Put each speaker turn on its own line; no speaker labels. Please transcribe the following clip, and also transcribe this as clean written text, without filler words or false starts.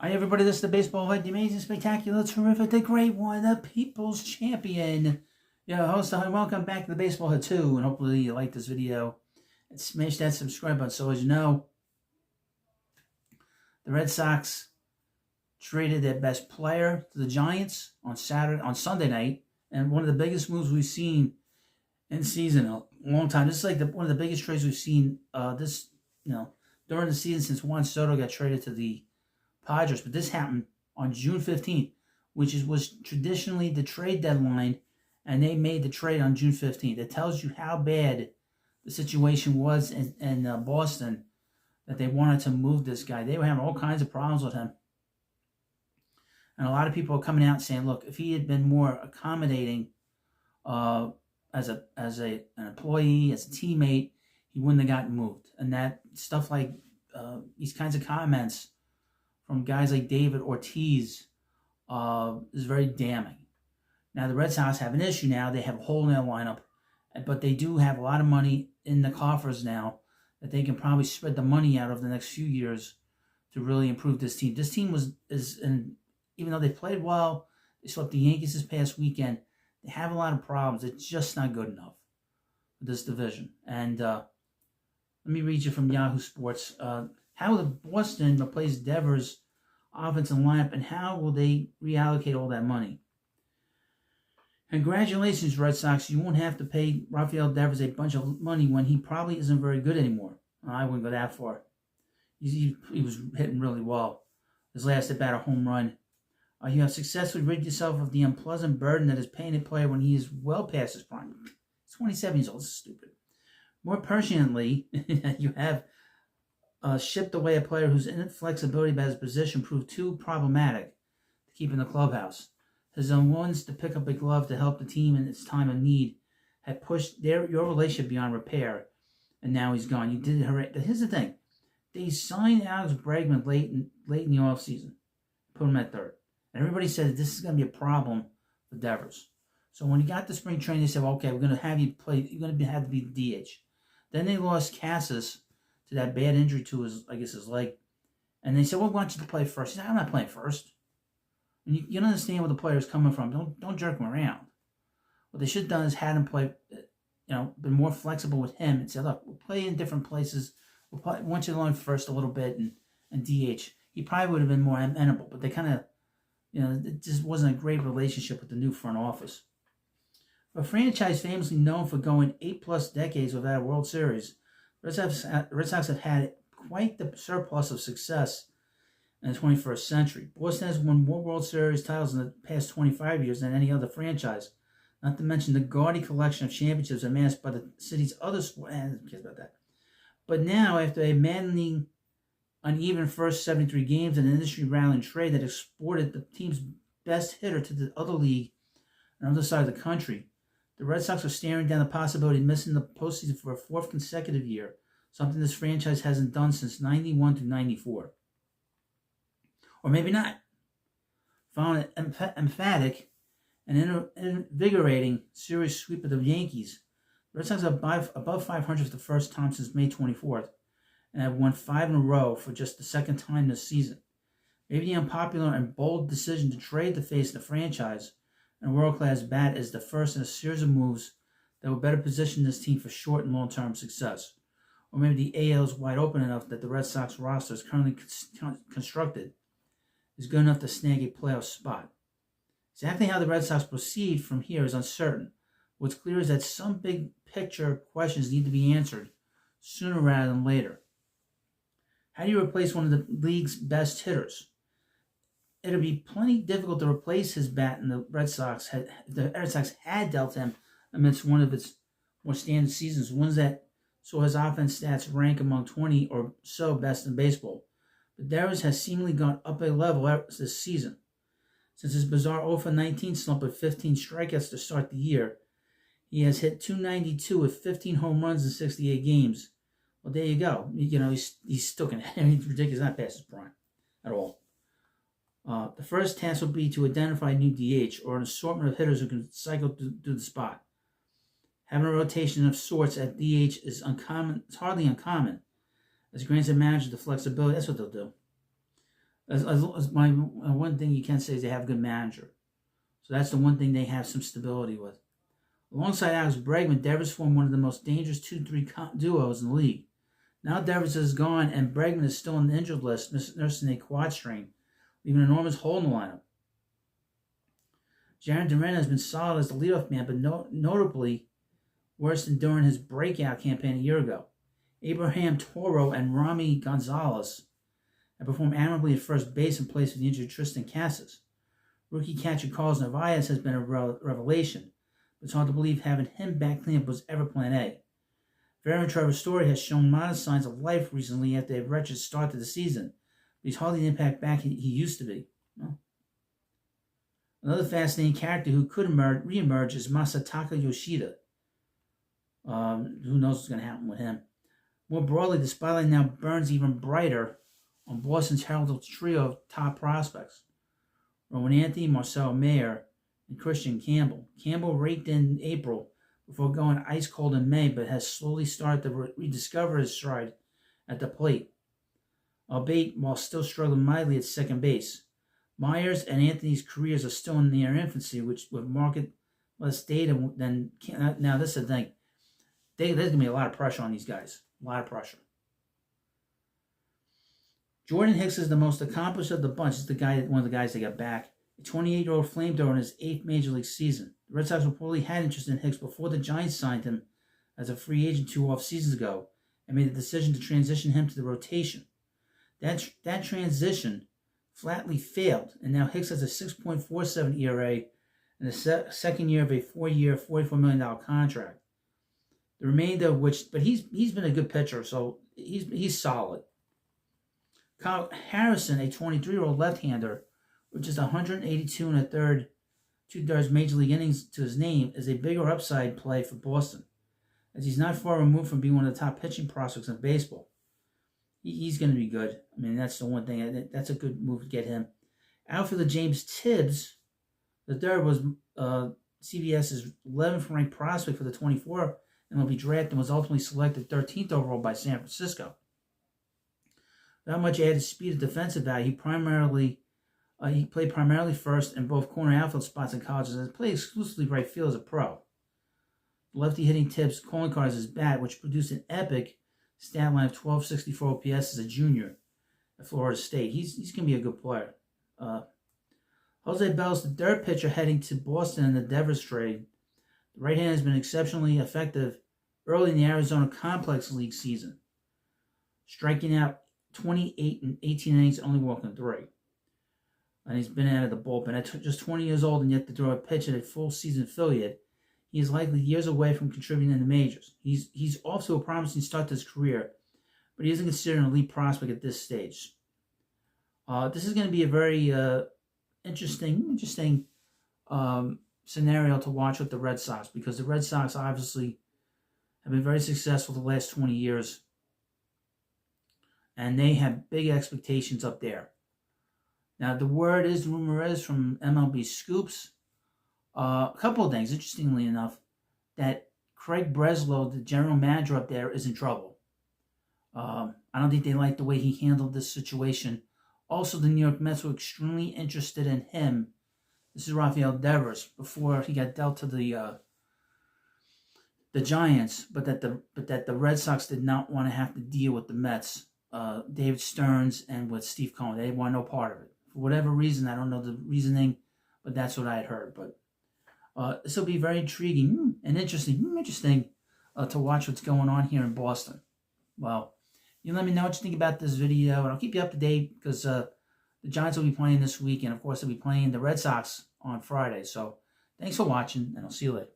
Hi everybody, this is the Baseball Head, the amazing, spectacular, terrific, the great one, the People's Champion. Your host, and welcome back to the Baseball Head 2, and hopefully you like this video. And smash that subscribe button. So as you know, the Red Sox traded their best player to the Giants on Sunday night, and one of the biggest moves we've seen in season in a long time. This is like one of the biggest trades we've seen during the season since Juan Soto got traded to the Padres, but this happened on June 15th, which was traditionally the trade deadline, and they made the trade on June 15th. It tells you how bad the situation was in Boston, that they wanted to move this guy. They were having all kinds of problems with him. And a lot of people are coming out saying, look, if he had been more accommodating as an employee, as a teammate, he wouldn't have gotten moved. And that stuff like these kinds of comments from guys like David Ortiz is very damning. Now, the Red Sox have an issue now. They have a hole in their lineup, but they do have a lot of money in the coffers now that they can probably spread the money out over the next few years to really improve this team. This team even though they played well, they swept the Yankees this past weekend, they have a lot of problems. It's just not good enough for this division. And let me read you from Yahoo Sports. How will Boston replace Devers' offensive lineup, and how will they reallocate all that money? Congratulations, Red Sox. You won't have to pay Rafael Devers a bunch of money when he probably isn't very good anymore. I wouldn't go that far. He was hitting really well. His last at bat, a home run. You have successfully rid yourself of the unpleasant burden that is paying a player when he is well past his prime. He's 27 years old. This is stupid. More pertinently, you have shipped away a player whose inflexibility about his position proved too problematic to keep in the clubhouse. His unwillingness to pick up a glove to help the team in its time of need had pushed your relationship beyond repair, and now he's gone. You did it. Here's the thing. They signed Alex Bregman late in the offseason, put him at third. And everybody said that this is going to be a problem for Devers. So when he got to spring training, they said, well, okay, we're going to have you play. You're going to have to be the DH. Then they lost Cassis to that bad injury to his leg. And they said, well, we want you to play first. He said, I'm not playing first. And you don't understand where the player's coming from. Don't jerk him around. What they should have done is had him play, been more flexible with him and said, look, we'll play in different places. We want you to learn first a little bit and DH. He probably would have been more amenable, but they kind of, it just wasn't a great relationship with the new front office. A franchise famously known for going 8+ decades without a World Series, Red Sox have had quite the surplus of success in the 21st century. Boston has won more World Series titles in the past 25 years than any other franchise, not to mention the gaudy collection of championships amassed by the city's other sports. Who cares about that? But now, after a maddening, uneven first 73 games and an industry-rallying trade that exported the team's best hitter to the other league on the other side of the country, the Red Sox are staring down the possibility of missing the postseason for a fourth consecutive year, something this franchise hasn't done since 91 to 94. Or maybe not. Following an emphatic and invigorating series sweep of the Yankees, the Red Sox are above 500 for the first time since May 24th, and have won 5 in a row for just the second time this season. Maybe the unpopular and bold decision to trade the face of the franchise and a world-class bat is the first in a series of moves that will better position this team for short and long-term success. Or maybe the AL is wide open enough that the Red Sox roster is currently constructed is good enough to snag a playoff spot. Exactly how the Red Sox proceed from here is uncertain. What's clear is that some big picture questions need to be answered sooner rather than later. How do you replace one of the league's best hitters? It'll be plenty difficult to replace his bat, and the Red Sox had dealt him amidst one of its more standard seasons, ones that saw his offense stats rank among 20 or so best in baseball. But Devers has seemingly gone up a level this season. Since his bizarre 0-19 slump with 15 strikeouts to start the year, he has hit .292 with 15 home runs in 68 games. Well, there you go. He's still going to. He's ridiculous. Not past his prime at all. The first task will be to identify a new DH or an assortment of hitters who can cycle through the spot. Having a rotation of sorts at DH is uncommon. It's hardly uncommon, as it grants a manager the flexibility. That's what they'll do. As my one thing you can say is they have a good manager. So that's the one thing they have some stability with. Alongside Alex Bregman, Devers formed one of the most dangerous 2-3 duos in the league. Now Devers is gone and Bregman is still on the injured list, nursing a quad strain, leaving an enormous hole in the lineup. Jaron Duran has been solid as the leadoff man, but notably worse than during his breakout campaign a year ago. Abraham Toro and Rami Gonzalez have performed admirably at first base in place of the injured Tristan Casas. Rookie catcher Carlos Narvaez has been a revelation, but it's hard to believe having him back cleanup was ever plan A. Veteran Trevor Story has shown modest signs of life recently after a wretched start to the season, but he's hardly the impact back he used to be. No. Another fascinating character who could reemerge is Masataka Yoshida. Who knows what's going to happen with him? More broadly, the spotlight now burns even brighter on Boston's heralded trio of top prospects: Rowan Anthony, Marcel Mayer, and Christian Campbell. Campbell raked in April before going ice cold in May, but has slowly started to rediscover his stride at the plate, albeit while still struggling mightily at second base. Myers and Anthony's careers are still in their infancy, which with market less data than now. This is the thing. There's going to be a lot of pressure on these guys. A lot of pressure. Jordan Hicks is the most accomplished of the bunch. He's one of the guys they got back. A 28-year-old flamethrower in his 8th Major League season. The Red Sox reportedly had interest in Hicks before the Giants signed him as a free agent 2 off seasons ago and made the decision to transition him to the rotation. That transition flatly failed, and now Hicks has a 6.47 ERA in the second year of a 4-year, $44 million contract. The remainder of which, but he's been a good pitcher, so he's solid. Kyle Harrison, a 23-year-old left-hander, with just 182 and a third, 2/3 major league innings to his name, is a bigger upside play for Boston, as he's not far removed from being one of the top pitching prospects in baseball. He's going to be good. I mean, that's the one thing. That's a good move to get him. Outfielder James Tibbs, the third, was CBS's 11th ranked prospect for the 24 MLB draft and was ultimately selected 13th overall by San Francisco. Without much added speed and defensive value, he played primarily first in both corner outfield spots in college and played exclusively right field as a pro. The lefty hitting Tibbs' calling card is his bat, which produced an epic stat line of 1264 OPS as a junior at Florida State. He's going to be a good player. Jose Bell's the third pitcher heading to Boston in the Devers trade. The right hand has been exceptionally effective early in the Arizona Complex League season, striking out 28 and 18 innings, only walking 3. And he's been out of the bullpen. At just 20 years old and yet to throw a pitch at a full season affiliate, he is likely years away from contributing in the majors. He's off to a promising start to his career, but he isn't considered an elite prospect at this stage. This is going to be a very interesting scenario to watch with the Red Sox, because the Red Sox obviously have been very successful the last 20 years, and they have big expectations up there. Now, the rumor is from MLB Scoops, a couple of things, interestingly enough, that Craig Breslow, the general manager up there, is in trouble. I don't think they like the way he handled this situation. Also, the New York Mets were extremely interested in him. This is Rafael Devers before he got dealt to the Giants, but that the Red Sox did not want to have to deal with the Mets, David Stearns and with Steve Cohen. They want no part of it for whatever reason. I don't know the reasoning, but that's what I had heard. But this will be very intriguing and interesting to watch what's going on here in Boston. Well, you let me know what you think about this video, and I'll keep you up to date because the Giants will be playing this week, and of course they'll be playing the Red Sox on Friday. So thanks for watching, and I'll see you later.